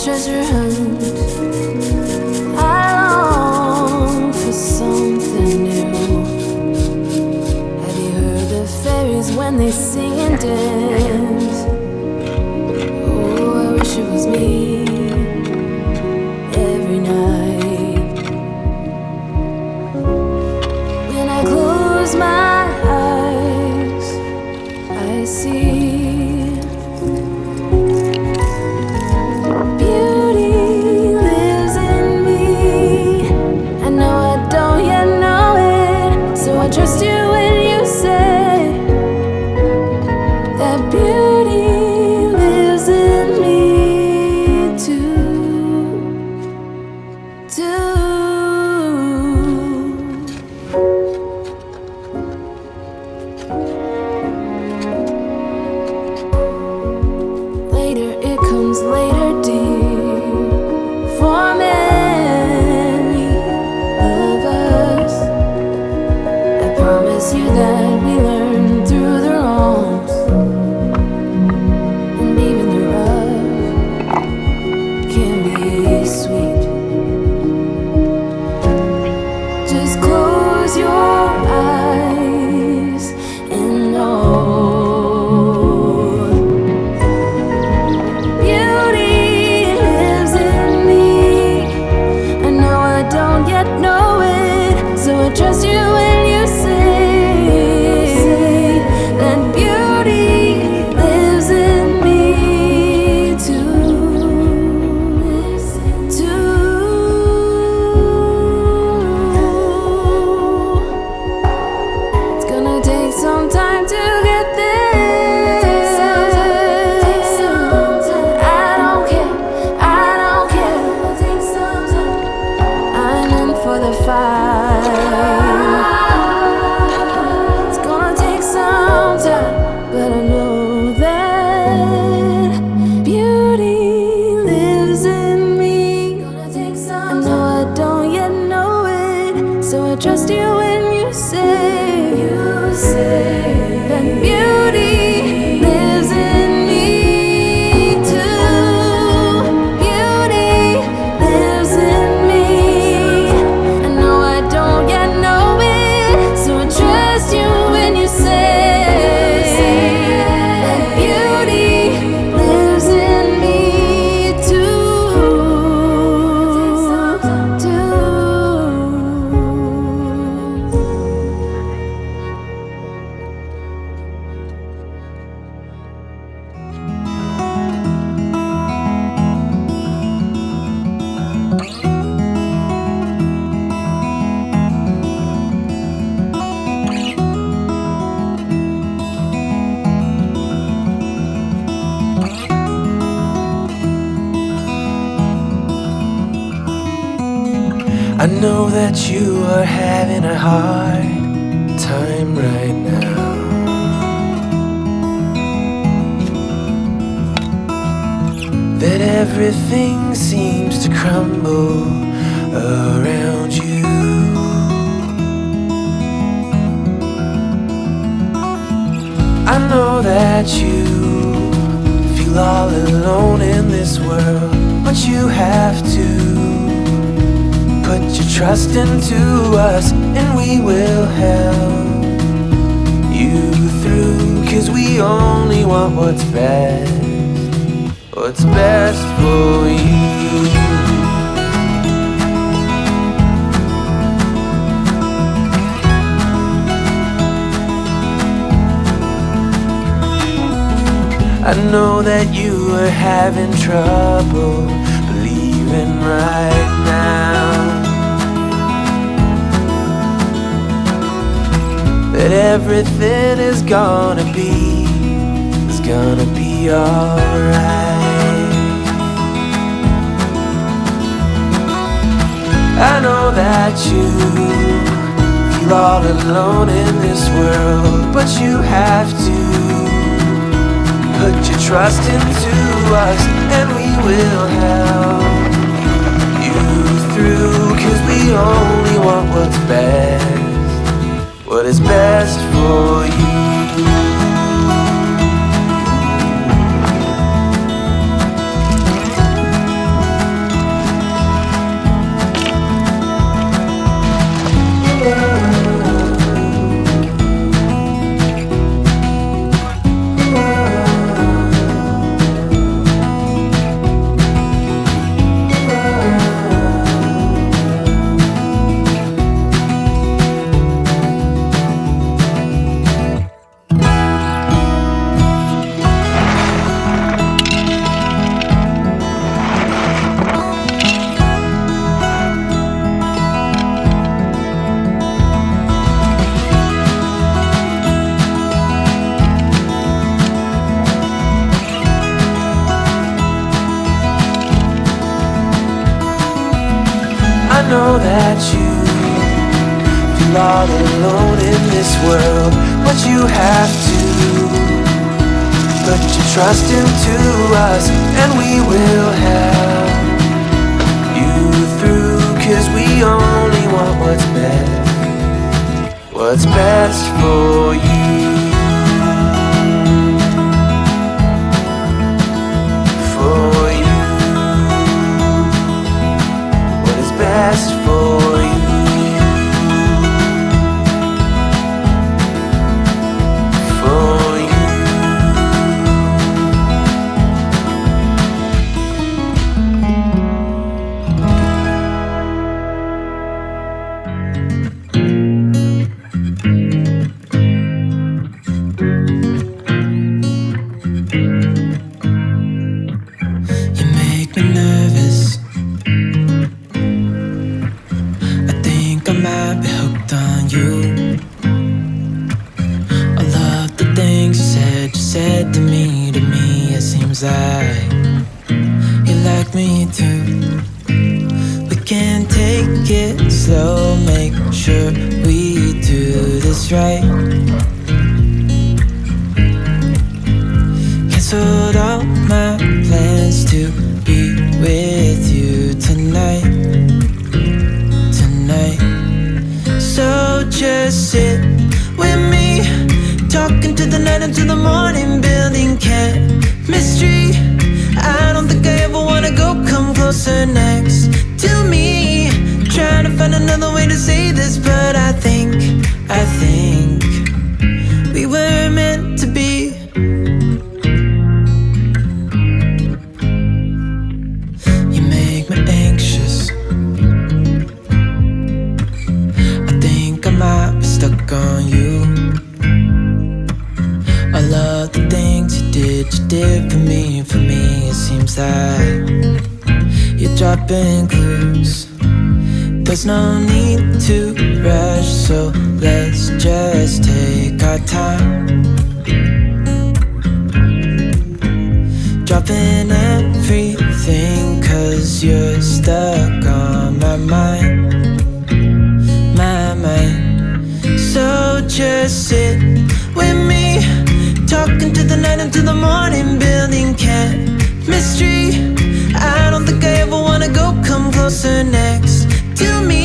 treasure hunt. I long for something new. Have you heard the fairies when they sing and dance? Oh, I wish it was me every night. When I close my eyes, I see trust you when you say that beauty lives in me too. Later, it comes later, dear, for many of us. Promise you that we learn through the wrongs, and even the rough can be sweet. Just close your eyes and know beauty lives in me. I know I don't yet know it, so I trust you when you say some time to get there. I don't care. I'm in for the fight. It's gonna take some time, but I know that beauty lives in me. I know I don't yet know it, so I trust you when you say that beauty lives in me too. Beauty lives in me. I know I don't yet know it, so I trust you when you say that beauty lives in me too. I know that you are having a hard time right now. That everything seems to crumble around you. I know that you feel all alone in this world, but you have to put your trust into us, and we will help you through. 'Cause we only want what's best for you. I know that you are having trouble believing right now that everything is gonna be alright. I know that you feel all alone in this world, but you have to put your trust into us, and we will help you through. 'Cause we only want what is best for you. know that you feel all alone in this world, but you have to put your trust into us, and we will help you through, 'cause we only want what's best for you. For you, what is best for you. For you. You make me nervous. I think I might be hooked on you. I love the things you said to me. It seems like you like me too. We can take it slow, make sure we do this right. Canceled all my plans to be with you tonight. So just sit with me, talking to the night until the morning, building chemistry. I don't think I ever wanna go, come closer next to me. Trying to find another way to say this, but I think we were meant to be. You make me anxious. I think I might be stuck on you. I love the things you did for me. It seems like you're dropping clues. There's no need to rush, so let's just take our time. Dropping everything, 'cause you're stuck on my mind. So just sit with me, talking to the night until the morning, building chemistry. I don't think I ever wanna go, come closer next to me.